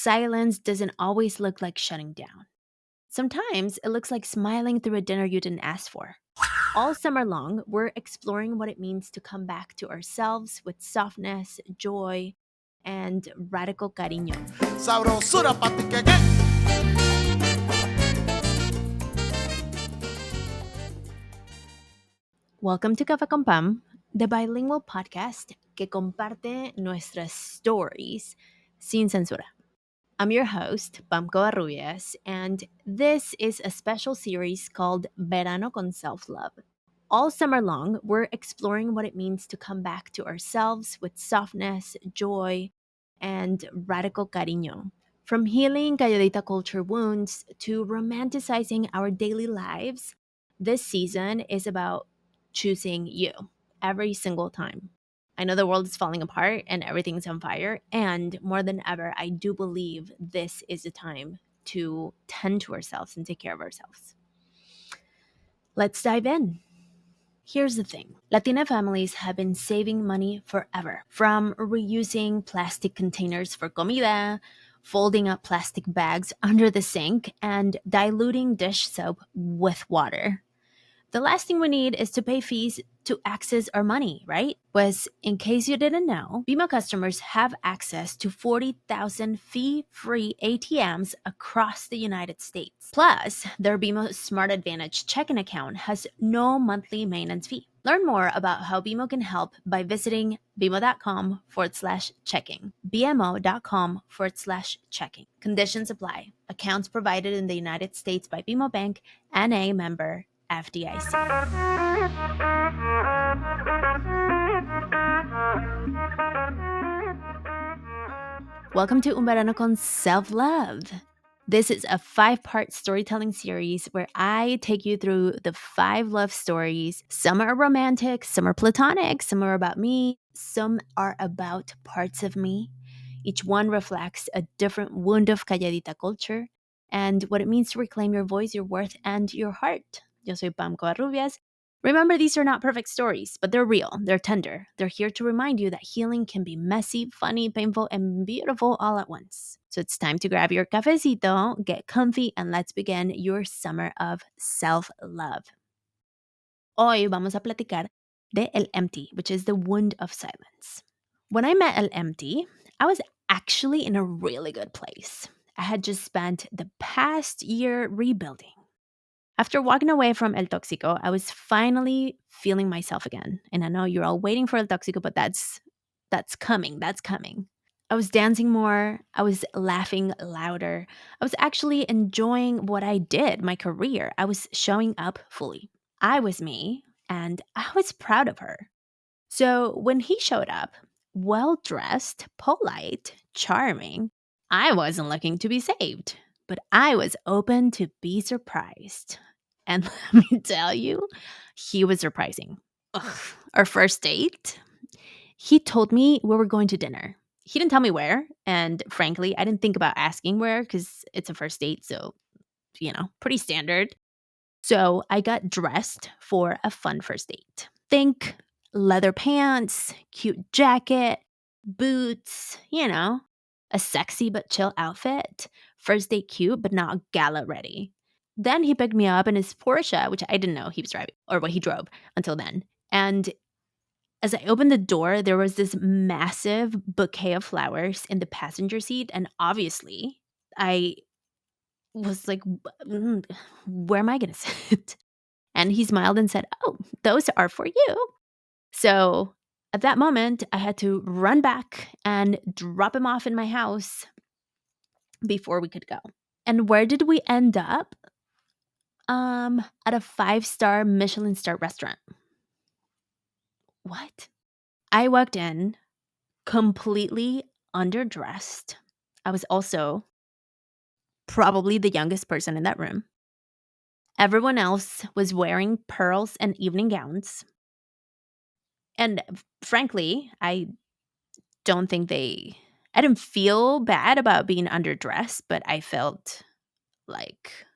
silence doesn't always look like shutting down. Sometimes it looks like smiling through a dinner you didn't ask for. All summer long, we're exploring what it means to come back to ourselves with softness, joy, and radical cariño. Sabrosura pa' ti que. Welcome to Café con Pam, the bilingual podcast que comparte nuestras stories sin censura. I'm your host, Pam Covarrubias, and this is a special series called Verano con Self-Love. All summer long, we're exploring what it means to come back to ourselves with softness, joy, and radical cariño. From healing Calladita Culture wounds to romanticizing our daily lives, this season is about choosing you every single time. I know the world is falling apart and everything's on fire, and more than ever, I do believe this is a time to tend to ourselves and take care of ourselves. Let's dive in. Here's the thing. Latina families have been saving money forever. From reusing plastic containers for comida, folding up plastic bags under the sink, and diluting dish soap with water. The last thing we need is to pay fees to access our money, right? Pues, in case you didn't know, BMO customers have access to 40,000 fee-free ATMs across the United States. Plus, their BMO Smart Advantage checking account has no monthly maintenance fee. Learn more about how BMO can help by visiting bmo.com/checking. bmo.com/checking. Conditions apply. Accounts provided in the United States by BMO Bank, NA member FDIC. Welcome to Un Verano con Self-Love. This is a 5-part storytelling series where I take you through the 5 love stories. Some are romantic, some are platonic, some are about me, some are about parts of me. Each one reflects a different wound of Calladita culture and what it means to reclaim your voice, your worth, and your heart. Yo soy Pam Covarrubias. Remember, these are not perfect stories, but they're real, they're tender. They're here to remind you that healing can be messy, funny, painful, and beautiful all at once. So it's time to grab your cafecito, get comfy, and let's begin your summer of self-love. Hoy vamos a platicar de El Empty, which is the wound of silence. When I met El Empty, I was actually in a really good place. I had just spent the past year rebuilding. After walking away from El Tóxico, I was finally feeling myself again. And I know you're all waiting for El Tóxico, but that's coming. That's coming. I was dancing more. I was laughing louder. I was actually enjoying what I did, my career. I was showing up fully. I was me, and I was proud of her. So when he showed up, well dressed, polite, charming, I wasn't looking to be saved, but I was open to be surprised. And let me tell you, he was surprising. Ugh. Our first date, he told me we were going to dinner. He didn't tell me where, and frankly, I didn't think about asking where because it's a first date, so, pretty standard. So I got dressed for a fun first date. Think leather pants, cute jacket, boots, a sexy but chill outfit. First date cute, but not gala ready. Then he picked me up in his Porsche, which I didn't know he was driving or what he drove until then. And as I opened the door, there was this massive bouquet of flowers in the passenger seat. And obviously, I was like, where am I going to sit? And he smiled and said, "Oh, those are for you." So at that moment, I had to run back and drop him off in my house before we could go. And where did we end up? At a 5-star Michelin star restaurant. What? I walked in completely underdressed. I was also probably the youngest person in that room. Everyone else was wearing pearls and evening gowns. And frankly, I didn't feel bad about being underdressed, but I felt like,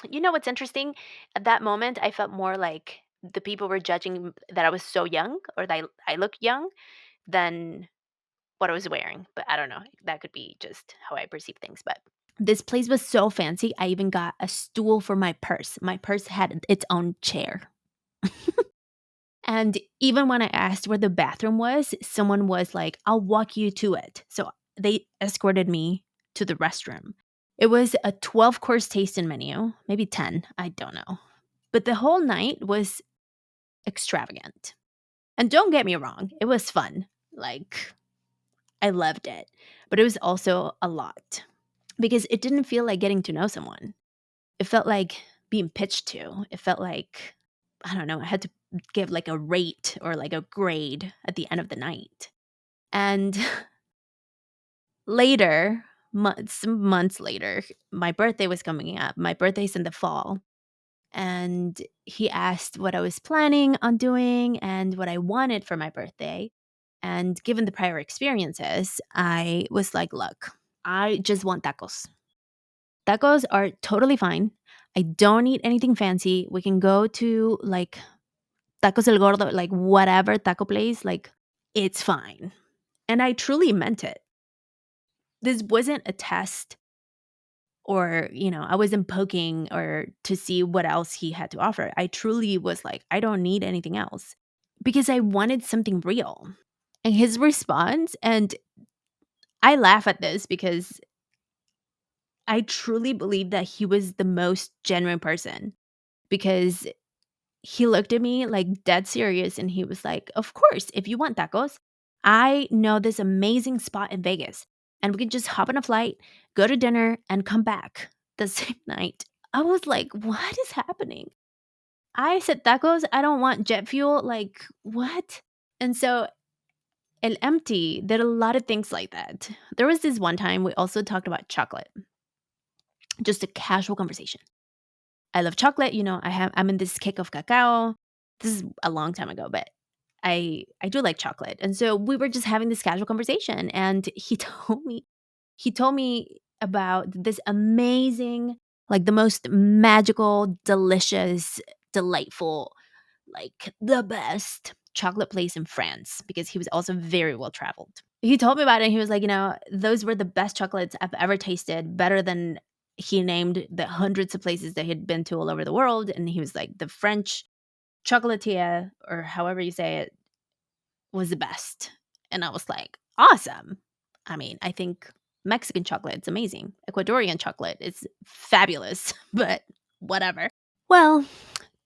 what's interesting? At that moment, I felt more like the people were judging that I was so young or that I look young than what I was wearing, but I don't know. That could be just how I perceive things. But this place was so fancy. I even got a stool for my purse. My purse had its own chair. And even when I asked where the bathroom was, someone was like, I'll walk you to it. So they escorted me to the restroom. It was a 12-course tasting menu, maybe 10, I don't know. But the whole night was extravagant. And don't get me wrong, it was fun. Like, I loved it. But it was also a lot because it didn't feel like getting to know someone. It felt like being pitched to. It felt like, I don't know, I had to give like a rate or like a grade at the end of the night. And later, months later, my birthday was coming up. My birthday's in the fall. And he asked what I was planning on doing and what I wanted for my birthday. And given the prior experiences, I was like, look, I just want tacos. Tacos are totally fine. I don't need anything fancy. We can go to like Tacos El Gordo, like whatever taco place, like it's fine. And I truly meant it. This wasn't a test or, I wasn't poking or to see what else he had to offer. I truly was like, I don't need anything else because I wanted something real. And his response, and I laugh at this because I truly believe that he was the most genuine person because he looked at me like dead serious and he was like, of course, if you want tacos, I know this amazing spot in Vegas and we can just hop on a flight, go to dinner, and come back the same night. I was like, what is happening? I said tacos. I don't want jet fuel. Like, what? And so El Empty did a lot of things like that. There was this one time we also talked about chocolate, just a casual conversation. I love chocolate, I'm in this kick of cacao. This is a long time ago, but I do like chocolate. And so we were just having this casual conversation and he told me about this amazing, like the most magical, delicious, delightful, like the best chocolate place in France because he was also very well traveled. He told me about it and he was like, those were the best chocolates I've ever tasted, better than he named the hundreds of places that he'd been to all over the world. And he was like, the French chocolatier, or however you say it, was the best. And I was like, awesome. I mean, I think Mexican chocolate is amazing. Ecuadorian chocolate is fabulous, but whatever. Well,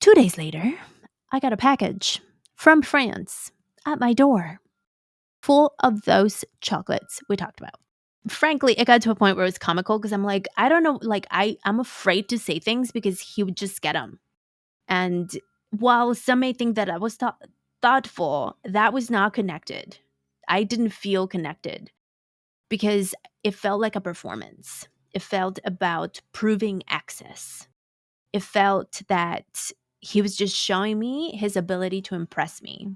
2 days later, I got a package from France at my door full of those chocolates we talked about. Frankly, it got to a point where it was comical because I'm like, I don't know, like I'm afraid to say things because he would just get them. And while some may think that I was thoughtful, that was not connected. I didn't feel connected because it felt like a performance. It felt about proving access. It felt that he was just showing me his ability to impress me.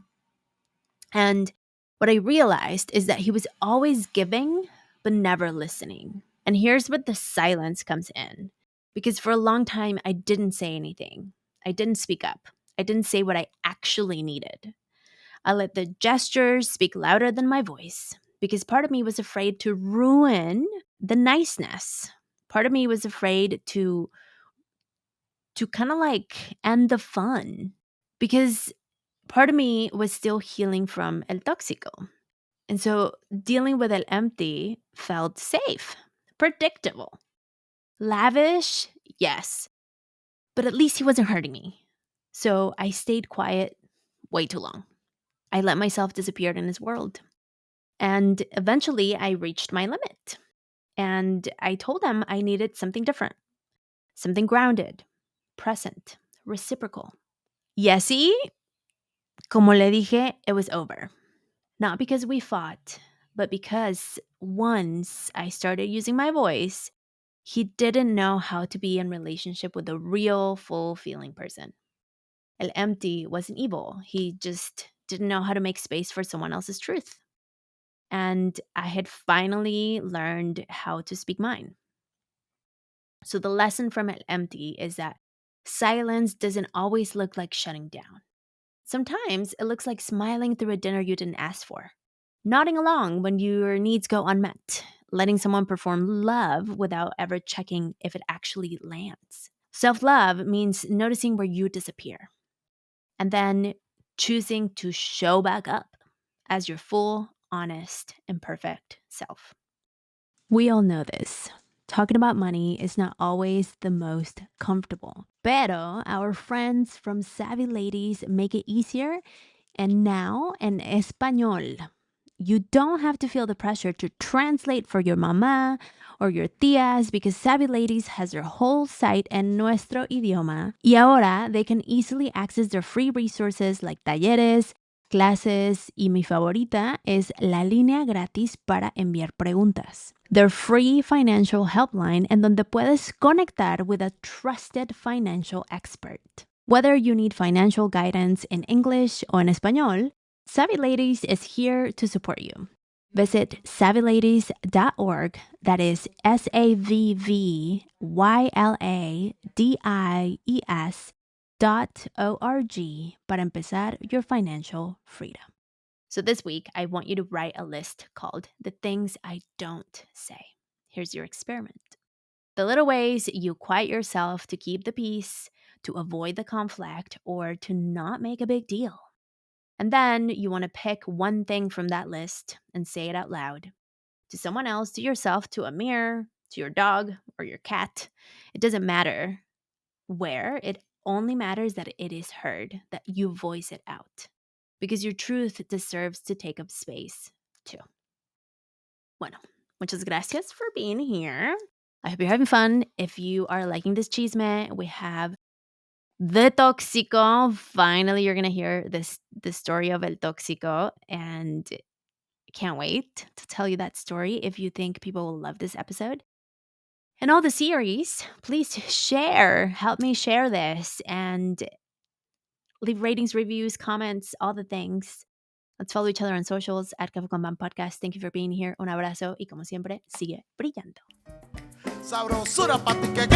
And what I realized is that he was always giving, but never listening. And here's what the silence comes in. Because for a long time, I didn't say anything. I didn't speak up. I didn't say what I actually needed. I let the gestures speak louder than my voice because part of me was afraid to ruin the niceness. Part of me was afraid to kind of like end the fun because part of me was still healing from El Tóxico. And so dealing with El Empty felt safe, predictable, lavish, yes, but at least he wasn't hurting me. So I stayed quiet way too long. I let myself disappear in his world. And eventually I reached my limit. And I told him I needed something different, something grounded, present, reciprocal. Yesy, como le dije, it was over. Not because we fought, but because once I started using my voice, he didn't know how to be in relationship with a real, full feeling person. El Empty wasn't evil. He just didn't know how to make space for someone else's truth. And I had finally learned how to speak mine. So the lesson from El Empty is that silence doesn't always look like shutting down. Sometimes it looks like smiling through a dinner you didn't ask for. nodding along when your needs go unmet, letting someone perform love without ever checking if it actually lands. Self love means noticing where you disappear and then choosing to show back up as your full, honest, imperfect self. We all know this. Talking about money is not always the most comfortable. Pero our friends from Savvy Ladies make it easier, and now en español. You don't have to feel the pressure to translate for your mamá or your tías because Savvy Ladies has their whole site en nuestro idioma. Y ahora they can easily access their free resources like talleres, clases, y mi favorita es la línea gratis para enviar preguntas. Their free financial helpline en donde puedes conectar with a trusted financial expert. Whether you need financial guidance in English or in Espanol, Savvy Ladies is here to support you. Visit savvyladies.org, that is SAVVYLADIES.org, para empezar your financial freedom. So this week, I want you to write a list called The Things I Don't Say. Here's your experiment. The little ways you quiet yourself to keep the peace, to avoid the conflict, or to not make a big deal. And then you want to pick one thing from that list and say it out loud to someone else, to yourself, to a mirror, to your dog or your cat. It doesn't matter where, it only matters that it is heard, that you voice it out. Because your truth deserves to take up space too. Bueno, muchas gracias for being here. I hope you're having fun. If you are liking this chisme, we have the Tóxico. Finally, you're gonna hear the story of El Tóxico, and can't wait to tell you that story. If you think people will love this episode and all the series, please share. Help me share this and leave ratings, reviews, comments, all the things. Let's follow each other on socials at Café con Pan Podcast. Thank you for being here. Un abrazo y como siempre, sigue brillando. Sabrosura pa' ti que